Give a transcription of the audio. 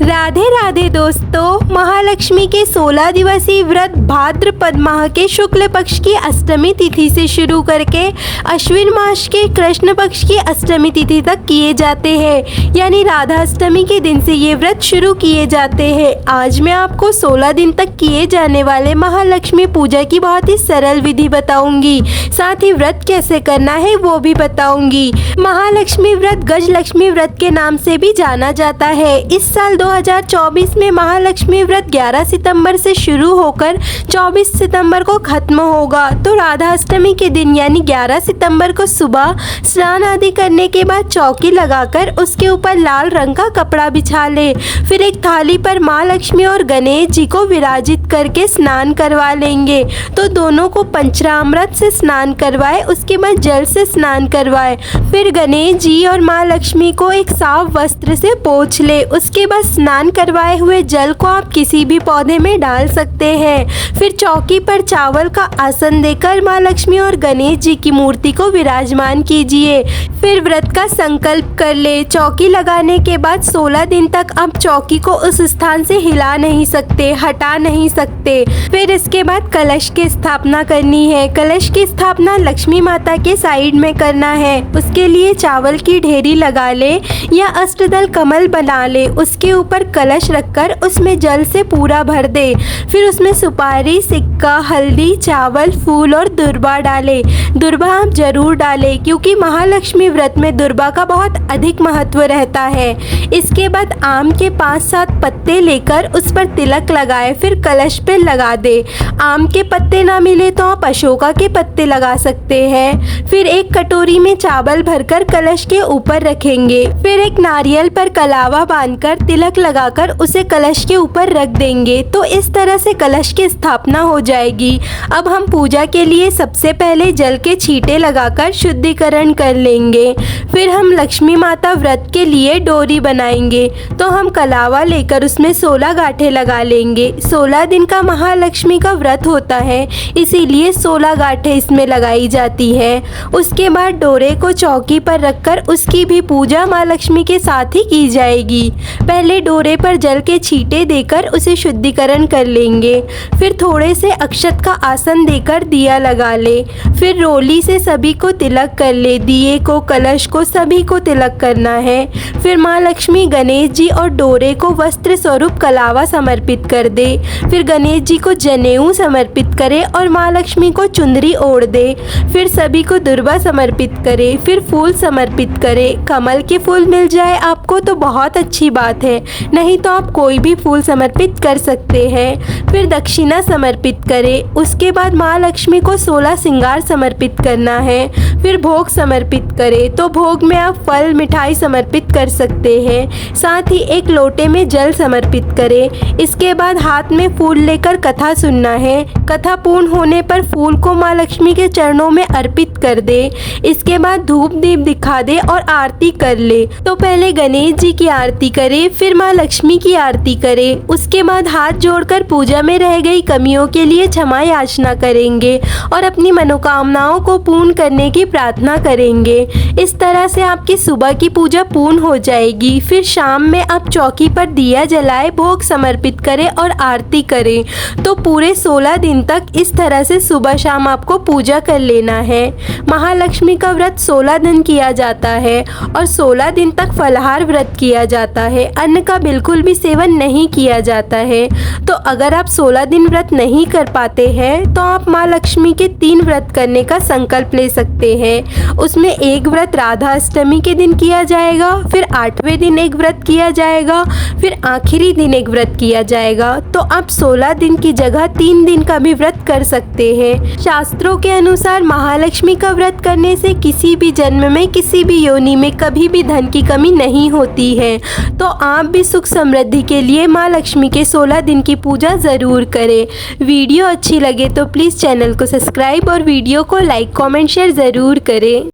राधे राधे दोस्तों, महालक्ष्मी के 16 दिवसीय व्रत भाद्रपद माह के शुक्ल पक्ष की अष्टमी तिथि से शुरू करके अश्विन मास के कृष्ण पक्ष की अष्टमी तिथि तक किए जाते हैं। यानी राधा अष्टमी के दिन से ये व्रत शुरू किए जाते हैं। आज मैं आपको 16 दिन तक किए जाने वाले महालक्ष्मी पूजा की बहुत ही सरल विधि बताऊंगी, साथ ही व्रत कैसे करना है वो भी बताऊंगी। महालक्ष्मी व्रत गजलक्ष्मी व्रत के नाम से भी जाना जाता है। इस साल 2024 में महालक्ष्मी व्रत 11 सितंबर से शुरू होकर 24 सितंबर को खत्म होगा। तो राधा अष्टमी के दिन यानी 11 सितंबर को सुबह स्नान आदि करने के बाद चौकी लगाकर उसके ऊपर लाल रंग का कपड़ा बिछा ले। फिर एक थाली पर माँ लक्ष्मी और गणेश जी को विराजित करके स्नान करवा लेंगे। तो दोनों को पंचामृत से स्नान करवाए, उसके बाद जल से स्नान करवाए। फिर गणेश जी और माँ लक्ष्मी को एक साफ वस्त्र से पोंछ ले। उसके बाद स्नान करवाए हुए जल को आप किसी भी पौधे में डाल सकते हैं। फिर चौकी पर चावल का आसन देकर माँ लक्ष्मी और गणेश जी की मूर्ति को विराजमान कीजिए। फिर व्रत का संकल्प कर ले। चौकी लगाने के बाद 16 दिन तक आप चौकी को उस स्थान से हिला नहीं सकते, हटा नहीं सकते। फिर इसके बाद कलश की स्थापना करनी है। कलश की स्थापना लक्ष्मी माता के साइड में करना है। उसके लिए चावल की ढेरी लगा ले या अष्टदल कमल बना ले। उसके ऊपर कलश रखकर उसमें जल से पूरा भर दे। फिर उसमें सुपारी, सिक्का, हल्दी, चावल, फूल और दुर्बा डाले। दुर्बा आप जरूर डालें क्योंकि महालक्ष्मी व्रत में दुर्बा का बहुत अधिक महत्व रहता है। इसके बाद आम के 5-7 पत्ते लेकर उस पर तिलक लगाए, फिर कलश पे लगा दे। आम के पत्ते ना मिले तो आप अशोका के पत्ते लगा सकते हैं। फिर एक कटोरी में चावल भरकर कलश के ऊपर रखेंगे। फिर एक नारियल पर कलावा बांधकर तिलक लगाकर उसे कलश के ऊपर रख देंगे। तो इस तरह से कलश की स्थापना हो जाएगी। अब हम पूजा के लिए सबसे पहले जल के छींटे लगाकर शुद्धिकरण कर लेंगे। फिर हम लक्ष्मी माता व्रत के लिए डोरी बनाएंगे। तो हम कलावा लेकर उसमें 16 गांठें लगा लेंगे। 16 दिन का महालक्ष्मी का व्रत होता है, इसीलिए 16 गांठें इसमें लगाई जाती है। उसके बाद डोरे को चौकी पर रखकर उसकी भी पूजा माँ लक्ष्मी के साथ ही की जाएगी। पहले डोरे पर जल के छींटे देकर उसे शुद्धिकरण कर लेंगे। फिर थोड़े से अक्षत का आसन देकर दिया लगा ले। फिर रोली से सभी को तिलक कर ले। दिए को, कलश को, सभी को तिलक करना है। फिर माँ लक्ष्मी, गणेश जी और डोरे को वस्त्र स्वरूप कलावा समर्पित कर दे। फिर गणेश जी को जनेऊ समर्पित करे और माँ लक्ष्मी को चुंदरी ओढ़ दे। फिर सभी को दुर्बा समर्पित करे। फिर फूल समर्पित करे। कमल के फूल मिल जाए आपको तो बहुत अच्छी बात है, नहीं तो आप कोई भी फूल समर्पित कर सकते हैं। फिर दक्षिणा समर्पित करें। उसके बाद माँ लक्ष्मी को 16 श्रृंगार समर्पित करना है। फिर भोग समर्पित करें। तो भोग में आप फल, मिठाई समर्पित कर सकते हैं। साथ ही एक लोटे में जल समर्पित करें। इसके बाद हाथ में फूल लेकर कथा सुनना है। कथा पूर्ण होने पर फूल को माँ लक्ष्मी के चरणों में अर्पित कर दे। इसके बाद धूप दीप दिखा दे और आरती कर ले। तो पहले गणेश जी की आरती करे, फिर माँ लक्ष्मी की आरती करे। उसके बाद हाथ जोड़कर पूजा में रह गई कमियों के लिए क्षमा याचना करेंगे और अपनी मनोकामनाओं को पूर्ण करने की प्रार्थना करेंगे। इस तरह से आपकी सुबह की पूजा पूर्ण हो जाएगी। फिर शाम में आप चौकी पर दिया जलाए, भोग समर्पित करें और आरती करें। तो पूरे 16 दिन तक इस तरह से सुबह शाम आपको पूजा कर लेना है। महालक्ष्मी का व्रत 16 दिन किया जाता है और 16 दिन तक फलाहार व्रत किया जाता है। अन्न का बिल्कुल भी सेवन नहीं किया जाता है। तो अगर आप 16 दिन व्रत नहीं कर पाते हैं तो आप माँ लक्ष्मी के 3 व्रत करने का संकल्प ले सकते हैं। उसमें एक व्रत राधा अष्टमी के दिन किया जाएगा, फिर 8वें दिन एक व्रत किया जाएगा, फिर आखिरी दिन एक व्रत किया जाएगा। तो आप 16 दिन की जगह 3 दिन का भी व्रत कर सकते हैं। शास्त्रों के अनुसार महालक्ष्मी का व्रत करने से किसी भी जन्म में, किसी भी योनि में कभी भी धन की कमी नहीं होती है। तो आप भी सुख समृद्धि के लिए माँ लक्ष्मी के 16 दिन की पूजा ज़रूर करें। वीडियो अच्छी लगे तो प्लीज़ चैनल को सब्सक्राइब और वीडियो को लाइक, कमेंट, शेयर ज़रूर करें।